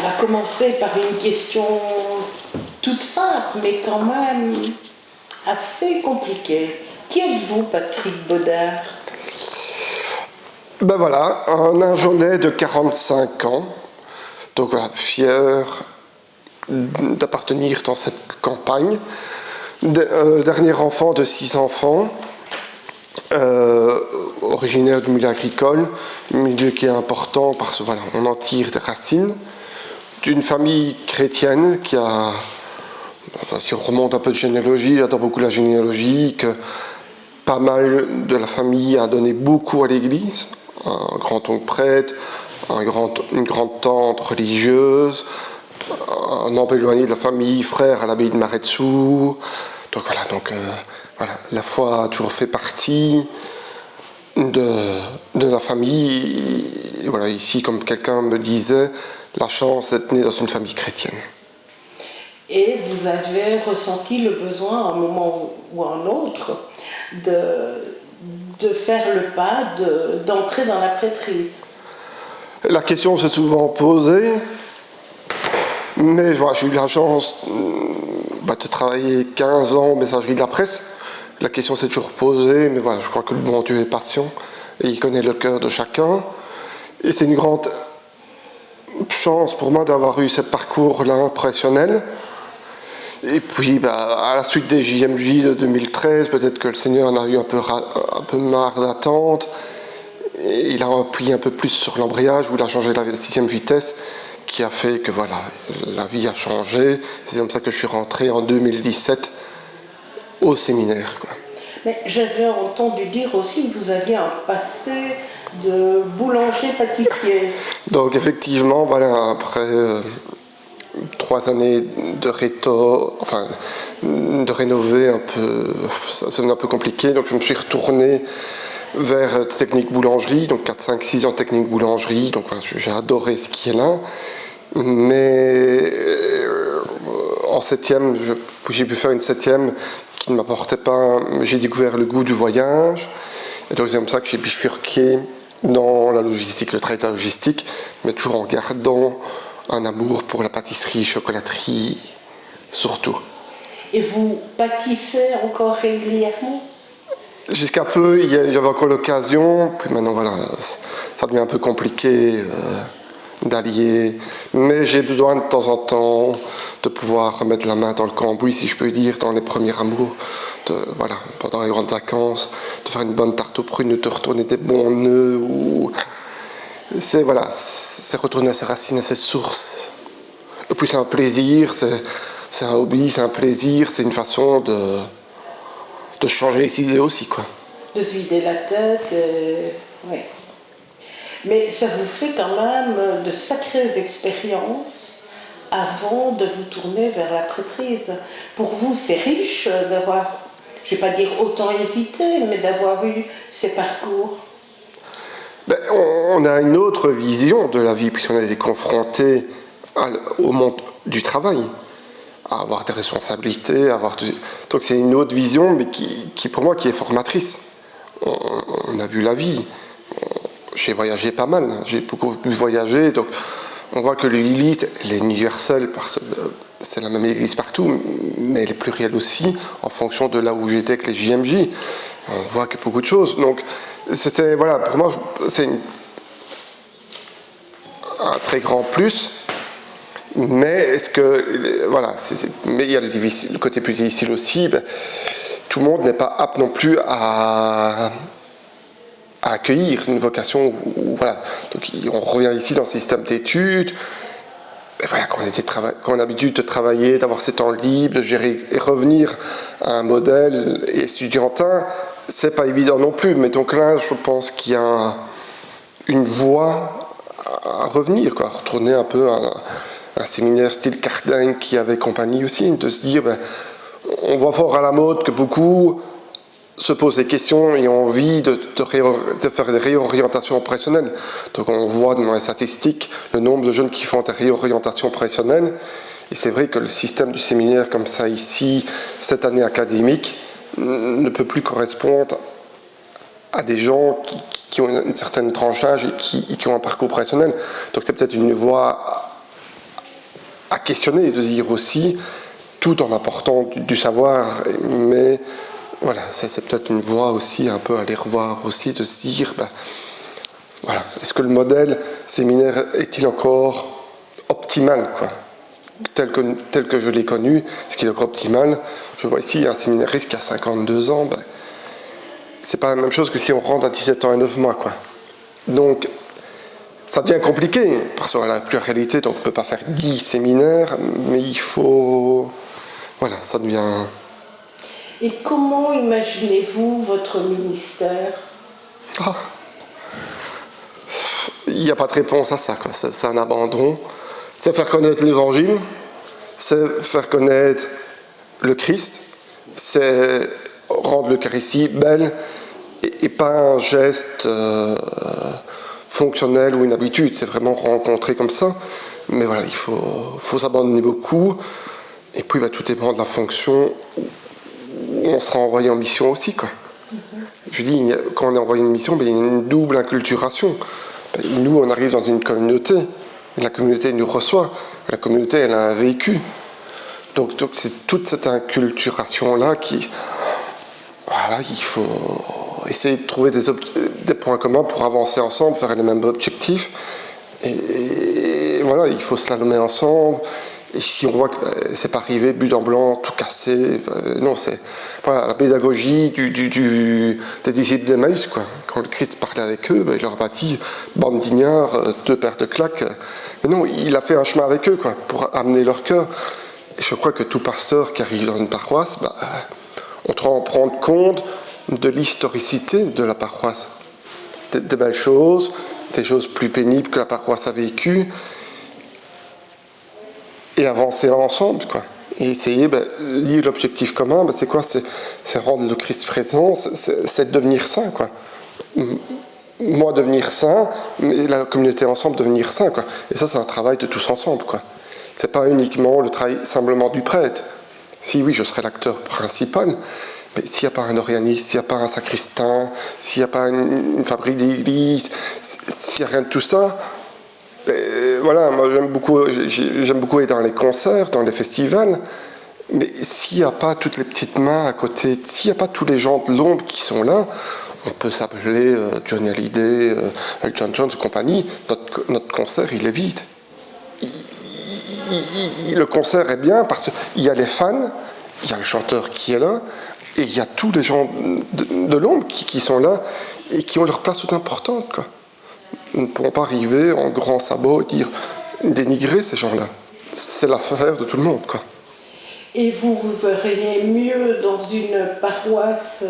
on va commencer par une question toute simple, mais quand même assez compliquée. Qui êtes-vous, Patrick Baudard? Ben voilà, un Agenais de 45 ans, donc voilà, fier d'appartenir dans cette campagne. Dernier enfant de 6 enfants, originaire du milieu agricole, milieu qui est important parce que voilà, on en tire des racines, d'une famille chrétienne qui a, si on remonte un peu de généalogie, j'adore beaucoup la généalogie, que pas mal de la famille a donné beaucoup à l'église, un grand-oncle prêtre, une grande-tante religieuse, un membre éloigné de la famille, frère à l'abbaye de Maredsous. Donc voilà, la foi a toujours fait partie de la famille. Et voilà, ici, comme quelqu'un me disait, la chance d'être né dans une famille chrétienne. Et vous avez ressenti le besoin, à un moment ou à un autre, de faire le pas, d'entrer dans la prêtrise. La question s'est souvent posée, mais voilà, j'ai eu la chance de travailler 15 ans en messagerie de la presse. La question s'est toujours posée, mais voilà, je crois que le bon Dieu est patient et il connaît le cœur de chacun. Et c'est une grande chance pour moi d'avoir eu ce parcours-là professionnel. Et puis, à la suite des JMJ de 2013, peut-être que le Seigneur en a eu un peu marre d'attendre. Et il a appuyé un peu plus sur l'embrayage, où il a changé la 6e vitesse, qui a fait que voilà, la vie a changé. C'est comme ça que je suis rentré en 2017 au séminaire, quoi. Mais j'avais entendu dire aussi que vous aviez un passé de boulanger-pâtissier. Donc effectivement, voilà, après 3 années de rénover un peu, ça devenait un peu compliqué, donc je me suis retourné vers technique boulangerie, donc 4, 5, 6 ans technique boulangerie, donc voilà, j'ai adoré ce qui est là, mais en 7e, j'ai pu faire une 7e qui ne m'apportait pas, j'ai découvert le goût du voyage, et donc c'est comme ça que j'ai bifurqué dans la logistique, le travail de la logistique, mais toujours en gardant un amour pour la pâtisserie, chocolaterie, surtout. Et vous pâtissez encore régulièrement? Jusqu'à peu, j'avais encore l'occasion, puis maintenant voilà, ça devient un peu compliqué d'allier, mais j'ai besoin de temps en temps de pouvoir remettre la main dans le cambouis, si je peux dire, dans les premiers amours, voilà, pendant les grandes vacances, de faire une bonne tarte aux prunes, de retourner des bons nœuds, ou c'est voilà, c'est retourner à ses racines, à ses sources. Et puis c'est un plaisir, c'est un hobby, c'est un plaisir, c'est une façon de changer les idées aussi, quoi. De se vider la tête, oui. Mais ça vous fait quand même de sacrées expériences avant de vous tourner vers la prêtrise. Pour vous, c'est riche d'avoir, je ne vais pas dire autant hésité, mais d'avoir eu ces parcours. On a une autre vision de la vie, puisqu'on a été confronté au monde du travail, à avoir des responsabilités, donc c'est une autre vision, mais qui pour moi qui est formatrice. On a vu la vie. J'ai voyagé pas mal, j'ai beaucoup pu voyager, donc on voit que l'Église, elle est universelle parce que c'est la même Église partout, mais elle est plurielle aussi en fonction de là où j'étais avec les JMJ. On voit que beaucoup de choses. Donc voilà, pour moi, c'est un très grand plus. Mais est-ce que voilà, mais il y a le côté plus difficile aussi. Tout le monde n'est pas apte non plus à accueillir une vocation. Voilà. Donc on revient ici dans le système d'études. Voilà, quand on a l'habitude de travailler, d'avoir ses temps libres, de gérer et revenir à un modèle étudiantin, c'est pas évident non plus. Mais donc là, je pense qu'il y a une voie à revenir, quoi, à retourner un peu à un séminaire style Cardin qui avait compagnie aussi, de se dire, on voit fort à la mode que beaucoup se posent des questions et ont envie de faire des réorientations professionnelles. Donc on voit dans les statistiques le nombre de jeunes qui font des réorientations professionnelles. Et c'est vrai que le système du séminaire comme ça ici, cette année académique, ne peut plus correspondre à des gens qui ont une certaine tranche d'âge et qui ont un parcours professionnel. Donc c'est peut-être une voie à questionner et de dire aussi, tout en apportant du savoir, mais voilà, ça c'est peut-être une voie aussi un peu à aller revoir aussi, de se dire, voilà, est-ce que le modèle séminaire est-il encore optimal, quoi, tel que je l'ai connu, est-ce qu'il est encore optimal? Je vois ici un séminariste qui a 52 ans, c'est pas la même chose que si on rentre à 17 ans et 9 mois, quoi. Donc, ça devient compliqué, parce qu'on a la pluralité, donc on ne peut pas faire 10 séminaires, mais il faut... Voilà, ça devient... Et comment imaginez-vous votre ministère? Il n'y a pas de réponse à ça, quoi. C'est un abandon. C'est faire connaître l'Évangile, c'est faire connaître le Christ, c'est rendre l'Eucharistie belle et pas un geste fonctionnel ou une habitude, c'est vraiment rencontrer comme ça. Mais voilà, il faut s'abandonner beaucoup. Et puis tout dépend de la fonction où on sera envoyé en mission aussi, quoi. Je dis, quand on est envoyé en mission, il y a une double inculturation. Nous, on arrive dans une communauté, la communauté nous reçoit, la communauté, elle a un vécu. Donc c'est toute cette inculturation-là qui... Voilà, il faut essayer de trouver des points communs pour avancer ensemble, vers les mêmes objectifs. Et voilà, il faut slalomer ensemble. Et si on voit que c'est pas arrivé, but en blanc, tout cassé, non, c'est voilà, la pédagogie des disciples d'Emmaüs, quoi. Quand le Christ parlait avec eux, il leur a dit, bande d'ignards, 2 paires de claques. Mais non, il a fait un chemin avec eux, quoi, pour amener leur cœur. Et je crois que tout pasteur qui arrive dans une paroisse, on doit en prendre compte de l'historicité de la paroisse. Des belles choses, des choses plus pénibles que la paroisse a vécues. Et avancer ensemble, quoi. Et essayer, l'objectif commun, c'est quoi? C'est rendre le Christ présent, c'est devenir saint, quoi. Moi, devenir saint, mais la communauté ensemble, devenir saint, quoi. Et ça, c'est un travail de tous ensemble, quoi. C'est pas uniquement le travail simplement du prêtre. Si oui, je serai l'acteur principal, mais s'il n'y a pas un orianiste, s'il n'y a pas un sacristain, s'il n'y a pas une fabrique d'église, s'il n'y a rien de tout ça, voilà, moi j'aime beaucoup aller dans les concerts, dans les festivals, mais s'il n'y a pas toutes les petites mains à côté, s'il n'y a pas tous les gens de l'ombre qui sont là, on peut s'appeler Johnny Hallyday, Elton John et compagnie, notre concert il est vide. Le concert est bien parce qu'il y a les fans, il y a le chanteur qui est là, et il y a tous les gens de l'ombre qui sont là et qui ont leur place toute importante, quoi. Nous ne pourrons pas arriver en grand sabot et dénigrer ces gens-là. C'est l'affaire de tout le monde, quoi. Et vous verriez mieux dans une paroisse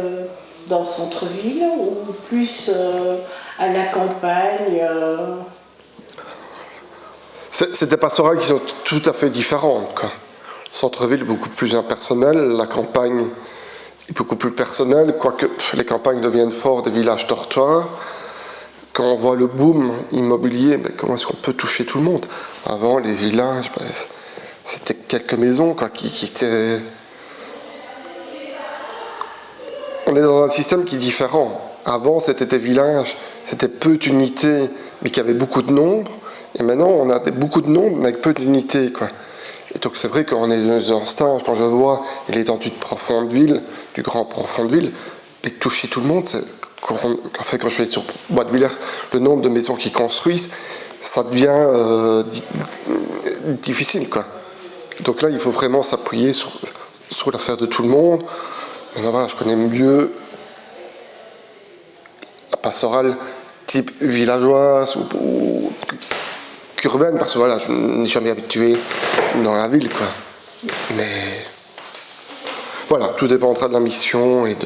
dans le centre-ville ou plus à la campagne C'est des pastorales qui sont tout à fait différentes, quoi. Le centre-ville est beaucoup plus impersonnel, la campagne est beaucoup plus personnelle, quoique les campagnes deviennent fort des villages dortoirs. Quand on voit le boom immobilier, comment est-ce qu'on peut toucher tout le monde? Avant, les villages, c'était quelques maisons, quoi, qui étaient... On est dans un système qui est différent. Avant, c'était des villages, c'était peu d'unités, mais qui avaient beaucoup de nombre. Et maintenant, on a beaucoup de nombre, mais avec peu d'unités, quoi. Et donc, c'est vrai qu'on est dans un stage, quand je vois l'étendue de Profondeville, du grand Profondeville, et toucher tout le monde, c'est... quand je vais sur Bois de Villers, le nombre de maisons qu'ils construisent, ça devient difficile, quoi. Donc là, il faut vraiment s'appuyer sur l'affaire de tout le monde. Maintenant, voilà, je connais mieux la pastorale type villageoise ou qu'urbaine, parce que voilà, je n'ai jamais habitué dans la ville, quoi. Mais voilà, tout dépendra de la mission et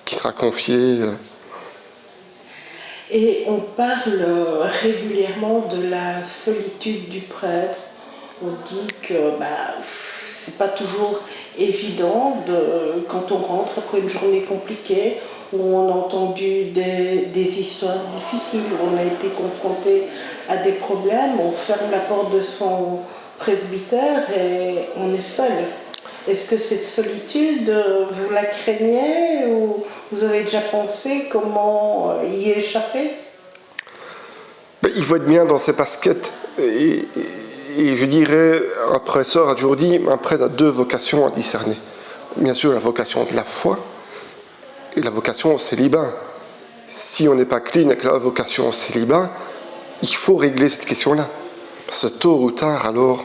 qui sera confiée. Et on parle régulièrement de la solitude du prêtre. On dit que c'est pas toujours évident quand on rentre après une journée compliquée, où on a entendu des histoires difficiles, où on a été confronté à des problèmes, on ferme la porte de son presbytère et on est seul. Est-ce que cette solitude, vous la craignez ou vous avez déjà pensé comment y échapper? Il faut être bien dans ses baskets et Et je dirais, un professeur a toujours dit, un prêtre a deux vocations à discerner. Bien sûr, la vocation de la foi et la vocation au célibat. Si on n'est pas clean avec la vocation au célibat, il faut régler cette question-là. Parce que tôt ou tard, alors,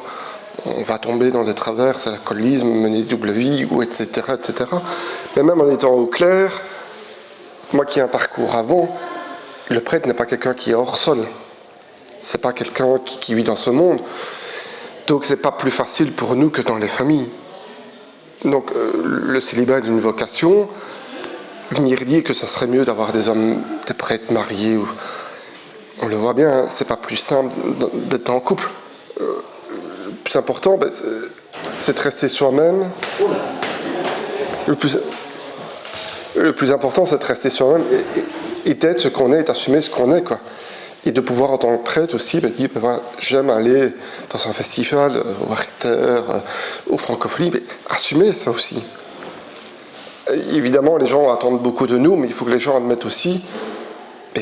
on va tomber dans des travers, c'est l'alcoolisme, mener double vie, ou etc., etc. Mais même en étant au clair, moi qui ai un parcours avant, le prêtre n'est pas quelqu'un qui est hors sol. C'est pas quelqu'un qui vit dans ce monde. Donc c'est pas plus facile pour nous que dans les familles. Donc le célibat est une vocation. Venir dire que ça serait mieux d'avoir des hommes, des prêtres mariés, on le voit bien, hein, c'est pas plus simple d'être en couple. Le plus important, c'est de rester soi-même. Le plus important, c'est de rester soi-même et d'être ce qu'on est, et d'assumer ce qu'on est, quoi. Et de pouvoir, en tant que prêtre aussi, dire, voilà, j'aime aller dans un festival, au Werchter, au Francophonie, mais assumer ça aussi. Et évidemment, les gens attendent beaucoup de nous, mais il faut que les gens admettent aussi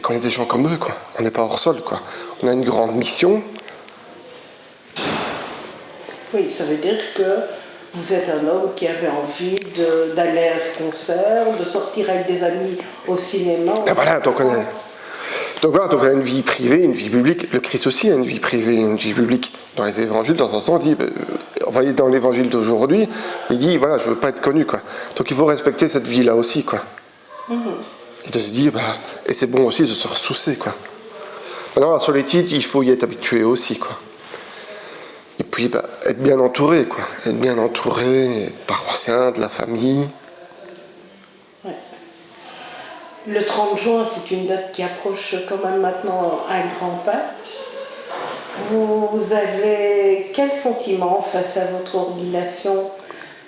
qu'on est des gens comme eux, quoi. On n'est pas hors sol, quoi. On a une grande mission. Oui, ça veut dire que vous êtes un homme qui avait envie d'aller à ce concert, de sortir avec des amis au cinéma. Et voilà, donc on a une vie privée, une vie publique. Le Christ aussi a une vie privée, une vie publique. Dans les évangiles, de temps en temps, il dit, on va dans l'évangile d'aujourd'hui, il dit, voilà, je veux pas être connu, quoi. Donc il faut respecter cette vie-là aussi, quoi. Et de se dire, et c'est bon aussi de se ressourcer, quoi. Maintenant, la solitude, il faut y être habitué aussi, quoi. Et puis, être bien entouré, quoi. Être bien entouré, être paroissien, de la famille. Ouais. Le 30 juin, c'est une date qui approche quand même maintenant un grand pas. Vous avez quel sentiment face à votre ordination ?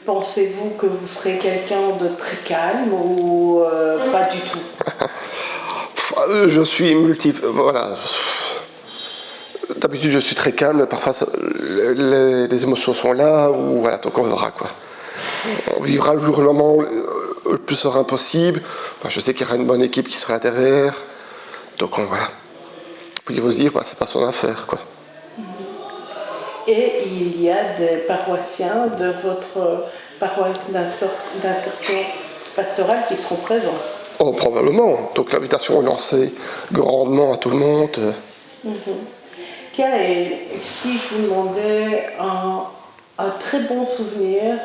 Pensez-vous que vous serez quelqu'un de très calme ou pas du tout ? Je suis voilà. D'habitude, je suis très calme, mais parfois les émotions sont là, ou voilà, donc on verra, quoi. On vivra le jour le moment le plus serein possible. Enfin, je sais qu'il y aura une bonne équipe qui sera derrière, donc voilà. Puis il faut se dire, c'est pas son affaire, quoi. Et il y a des paroissiens de votre paroisse d'insertion pastorale qui seront présents. Oh, probablement. Donc l'invitation est lancée grandement à tout le monde. Tiens, et si je vous demandais un très bon souvenir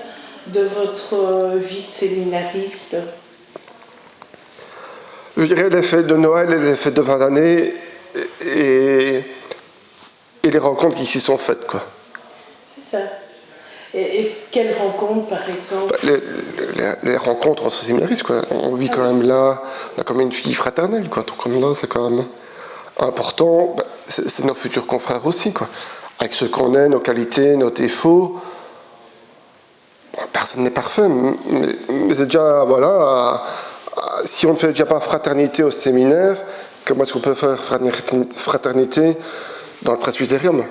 de votre vie de séminariste ? Je dirais les fêtes de Noël et les fêtes de fin d'année et les rencontres qui s'y sont faites, quoi. C'est ça. Et quelles rencontres, par exemple ? Les rencontres entre séminaristes, quoi. On vit quand même là, on a quand même une vie fraternelle, quoi. Donc comme là, c'est quand même important. C'est nos futurs confrères aussi, quoi. Avec ce qu'on est, nos qualités, nos défauts. Personne n'est parfait, mais c'est déjà, voilà, si on ne fait déjà pas fraternité au séminaire, comment est-ce qu'on peut faire fraternité dans le presbytérium ?